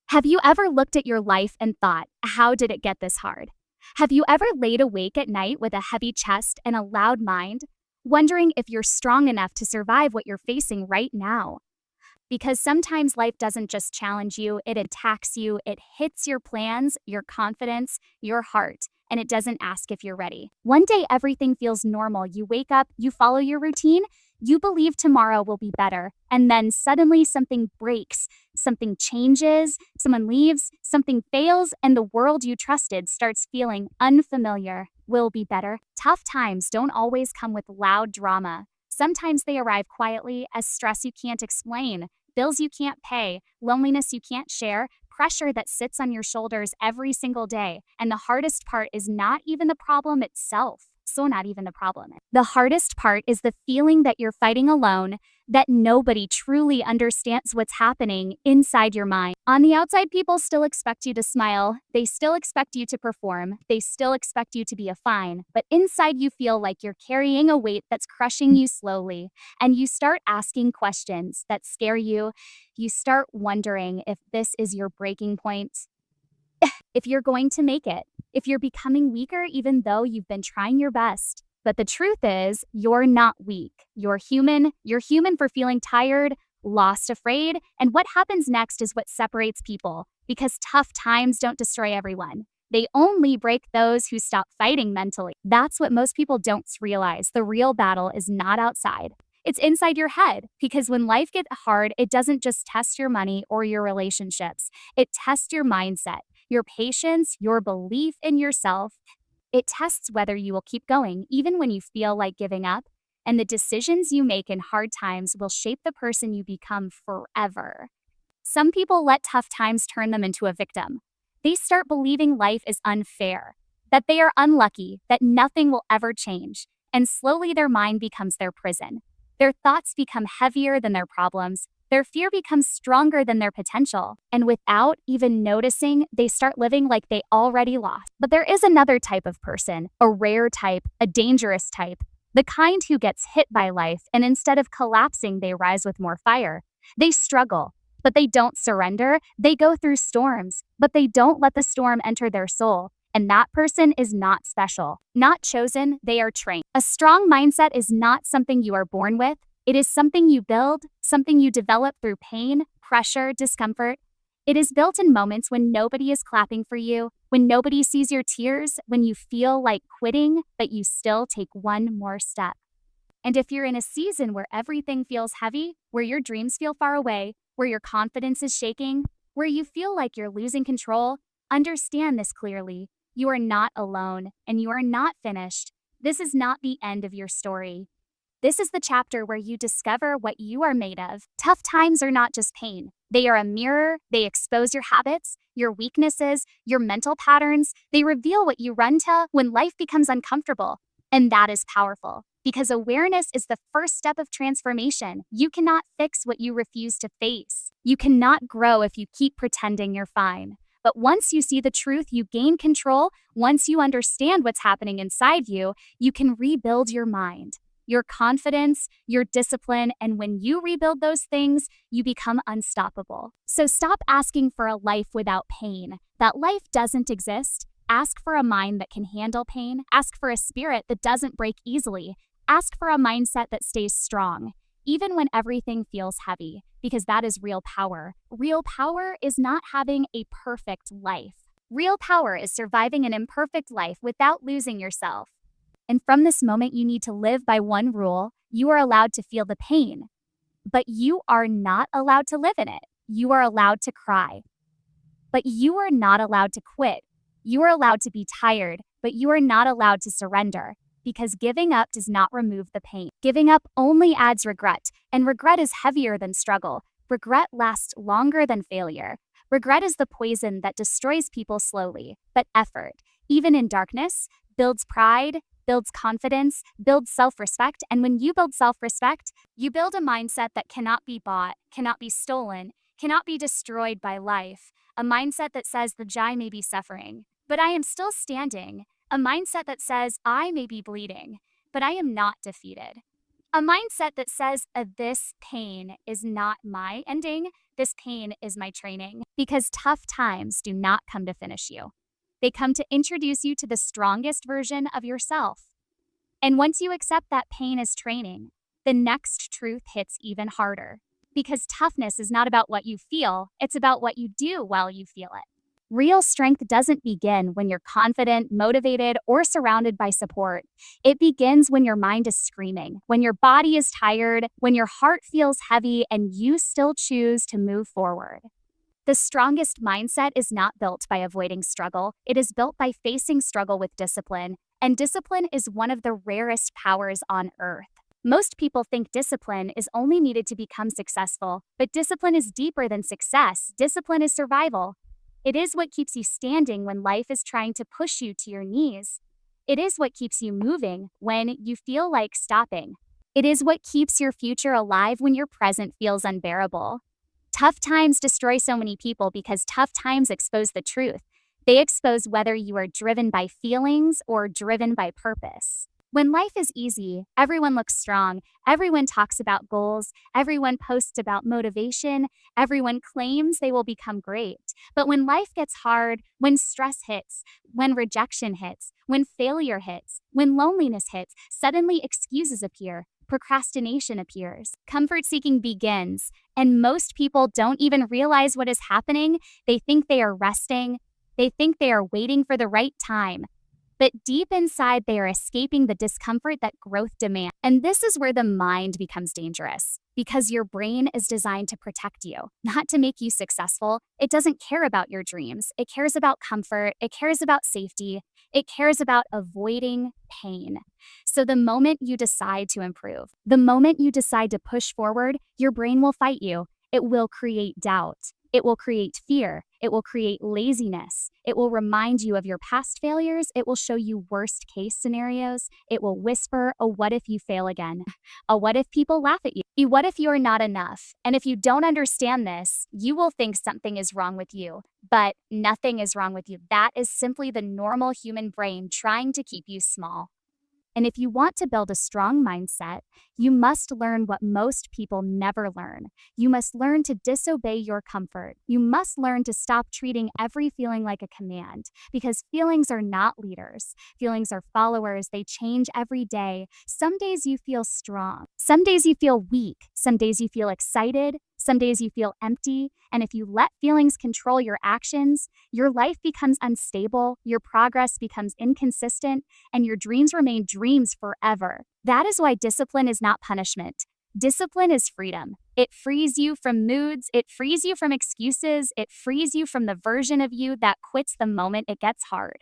Have you ever looked at your life and thought, how did it get this hard? Have you ever laid awake at night with a heavy chest and a loud mind, wondering if you're strong enough to survive what you're facing right now? Because sometimes life doesn't just challenge you, it attacks you, it hits your plans, your confidence, your heart, and it doesn't ask if you're ready. One day everything feels normal. You wake up, you follow your routine, you believe tomorrow will be better, and then suddenly something breaks, something changes, someone leaves, something fails, and the world you trusted starts feeling unfamiliar. Will be better. Tough times don't always come with loud drama. Sometimes they arrive quietly as stress you can't explain, bills you can't pay, loneliness you can't share, pressure that sits on your shoulders every single day. And the hardest part is not even the problem itself. So, not even the problem. The hardest part is the feeling that you're fighting alone, that nobody truly understands what's happening inside your mind. On the outside, people still expect you to smile. They still expect you to perform. They still expect you to be a fine. But inside, you feel like you're carrying a weight that's crushing you slowly. And you start asking questions that scare you. You start wondering if this is your breaking point, if you're going to make it, if you're becoming weaker even though you've been trying your best. But the truth is, you're not weak. You're human. You're human for feeling tired, lost, afraid. And what happens next is what separates people, because tough times don't destroy everyone. They only break those who stop fighting mentally. That's what most people don't realize. The real battle is not outside. It's inside your head, because when life gets hard, it doesn't just test your money or your relationships. It tests your mindset, your patience, your belief in yourself. It tests whether you will keep going, even when you feel like giving up. And the decisions you make in hard times will shape the person you become forever. Some people let tough times turn them into a victim. They start believing life is unfair, that they are unlucky, that nothing will ever change. And slowly their mind becomes their prison. Their thoughts become heavier than their problems. Their fear becomes stronger than their potential. And without even noticing, they start living like they already lost. But there is another type of person, a rare type, a dangerous type, the kind who gets hit by life, and instead of collapsing, they rise with more fire. They struggle, but they don't surrender. They go through storms, but they don't let the storm enter their soul. And that person is not special, not chosen, they are trained. A strong mindset is not something you are born with. It is something you build, something you develop through pain, pressure, discomfort. It is built in moments when nobody is clapping for you, when nobody sees your tears, when you feel like quitting, but you still take one more step. And if you're in a season where everything feels heavy, where your dreams feel far away, where your confidence is shaking, where you feel like you're losing control, understand this clearly. You are not alone, and you are not finished. This is not the end of your story. This is the chapter where you discover what you are made of. Tough times are not just pain. They are a mirror. They expose your habits, your weaknesses, your mental patterns. They reveal what you run to when life becomes uncomfortable. And that is powerful, because awareness is the first step of transformation. You cannot fix what you refuse to face. You cannot grow if you keep pretending you're fine. But once you see the truth, you gain control. Once you understand what's happening inside you, you can rebuild your mind, your confidence, your discipline, and when you rebuild those things, you become unstoppable. So stop asking for a life without pain. That life doesn't exist. Ask for a mind that can handle pain. Ask for a spirit that doesn't break easily. Ask for a mindset that stays strong, even when everything feels heavy, because that is real power. Real power is not having a perfect life. Real power is surviving an imperfect life without losing yourself. And from this moment, you need to live by one rule. You are allowed to feel the pain, but you are not allowed to live in it. You are allowed to cry, but you are not allowed to quit. You are allowed to be tired, but you are not allowed to surrender. Because giving up does not remove the pain. Giving up only adds regret, and regret is heavier than struggle. Regret lasts longer than failure. Regret is the poison that destroys people slowly, but effort, even in darkness, builds pride, builds confidence, builds self-respect, and when you build self-respect, you build a mindset that cannot be bought, cannot be stolen, cannot be destroyed by life. A mindset that says the giant may be suffering, but I am still standing. A mindset that says, I may be bleeding, but I am not defeated. A mindset that says, this pain is not my ending, this pain is my training. Because tough times do not come to finish you, they come to introduce you to the strongest version of yourself. And once you accept that pain is training, the next truth hits even harder. Because toughness is not about what you feel, it's about what you do while you feel it. Real strength doesn't begin when you're confident, motivated, or surrounded by support. It begins when your mind is screaming, when your body is tired, when your heart feels heavy, and you still choose to move forward. The strongest mindset is not built by avoiding struggle. It is built by facing struggle with discipline. And discipline is one of the rarest powers on earth. Most people think discipline is only needed to become successful, but discipline is deeper than success. Discipline is survival. It is what keeps you standing when life is trying to push you to your knees. It is what keeps you moving when you feel like stopping. It is what keeps your future alive when your present feels unbearable. Tough times destroy so many people because tough times expose the truth. They expose whether you are driven by feelings or driven by purpose. When life is easy, everyone looks strong. Everyone talks about goals. Everyone posts about motivation. Everyone claims they will become great. But when life gets hard, when stress hits, when rejection hits, when failure hits, when loneliness hits, suddenly excuses appear. Procrastination appears. Comfort seeking begins. And most people don't even realize what is happening. They think they are resting. They think they are waiting for the right time. But deep inside, they are escaping the discomfort that growth demands. And this is where the mind becomes dangerous, because your brain is designed to protect you, not to make you successful. It doesn't care about your dreams. It cares about comfort. It cares about safety. It cares about avoiding pain. So the moment you decide to improve, the moment you decide to push forward, your brain will fight you. It will create doubt. It will create fear. It will create laziness. It will remind you of your past failures. It will show you worst case scenarios. It will whisper, oh, what if you fail again? Oh, what if people laugh at you? What if you're not enough? And if you don't understand this, you will think something is wrong with you. But nothing is wrong with you. That is simply the normal human brain trying to keep you small. And if you want to build a strong mindset, you must learn what most people never learn. You must learn to disobey your comfort. You must learn to stop treating every feeling like a command, because feelings are not leaders. Feelings are followers. They change every day. Some days you feel strong. Some days you feel weak. Some days you feel excited. Some days you feel empty. And if you let feelings control your actions, your life becomes unstable, your progress becomes inconsistent, and your dreams remain dreams forever. That is why discipline is not punishment. Discipline is freedom. It frees you from moods. It frees you from excuses. It frees you from the version of you that quits the moment it gets hard.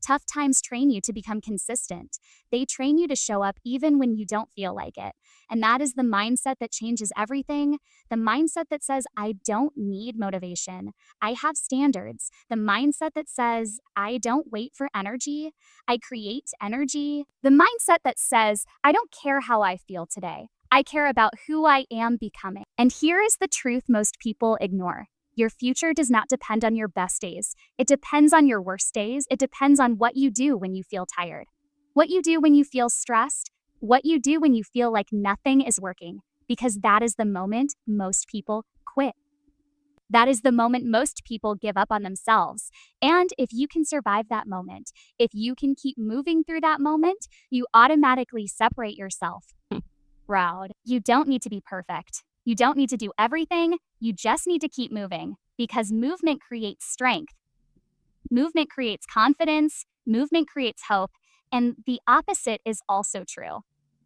Tough times train you to become consistent. They train you to show up even when you don't feel like it. And that is the mindset that changes everything. The mindset that says, I don't need motivation. I have standards. The mindset that says, I don't wait for energy. I create energy. The mindset that says, I don't care how I feel today. I care about who I am becoming. And here is the truth most people ignore. Your future does not depend on your best days. It depends on your worst days. It depends on what you do when you feel tired, what you do when you feel stressed, what you do when you feel like nothing is working, because that is the moment most people quit. That is the moment most people give up on themselves. And if you can survive that moment, if you can keep moving through that moment, you automatically separate yourself. Proud. You don't need to be perfect. You don't need to do everything. You just need to keep moving, because movement creates strength. Movement creates confidence. Movement creates hope. And the opposite is also true.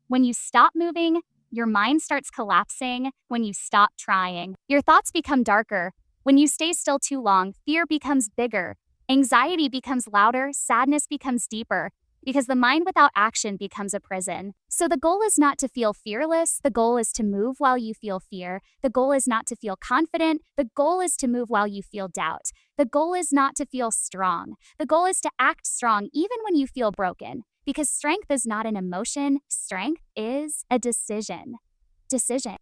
When you stop moving, your mind starts collapsing. When you stop trying, your thoughts become darker. When you stay still too long, fear becomes bigger. Anxiety becomes louder. Sadness becomes deeper. Because the mind without action becomes a prison. So the goal is not to feel fearless. The goal is to move while you feel fear. The goal is not to feel confident. The goal is to move while you feel doubt. The goal is not to feel strong. The goal is to act strong even when you feel broken. Because strength is not an emotion. Strength is a decision.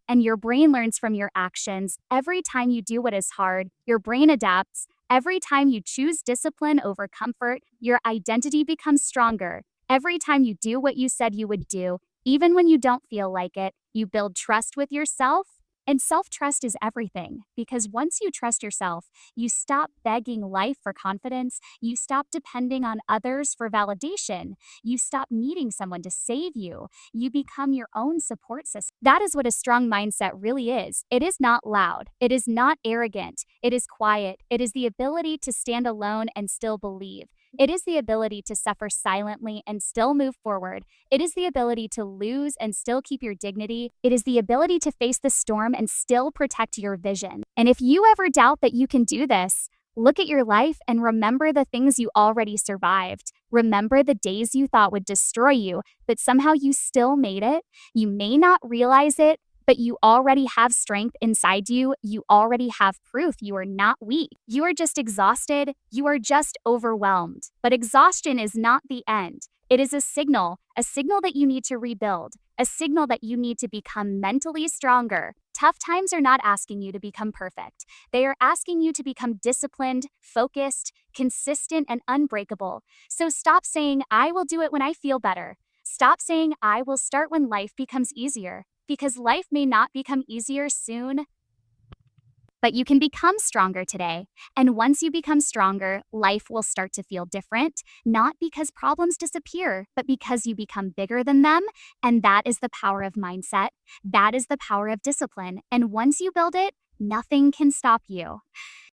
And your brain learns from your actions. Every time you do what is hard, your brain adapts. Every time you choose discipline over comfort, your identity becomes stronger. Every time you do what you said you would do, Even when you don't feel like it, you build trust with yourself. And self trust is everything because once you trust yourself, you stop begging life for confidence, you stop depending on others for validation, you stop needing someone to save you, you become your own support system. That is what a strong mindset really is. It is not loud, it is not arrogant, it is quiet, it is the ability to stand alone and still believe. It is the ability to suffer silently and still move forward. It is the ability to lose and still keep your dignity. It is the ability to face the storm and still protect your vision. And if you ever doubt that you can do this, look at your life and remember the things you already survived. Remember the days you thought would destroy you, but somehow you still made it. You may not realize it, but you already have strength inside you. You already have proof you are not weak. You are just exhausted. You are just overwhelmed. But exhaustion is not the end. It is a signal that you need to rebuild, a signal that you need to become mentally stronger. Tough times are not asking you to become perfect. They are asking you to become disciplined, focused, consistent, and unbreakable. So stop saying, I will do it when I feel better. Stop saying, I will start when life becomes easier. Because life may not become easier soon, but you can become stronger today. And once you become stronger, life will start to feel different, not because problems disappear, but because you become bigger than them. And that is the power of mindset. That is the power of discipline. And once you build it, nothing can stop you.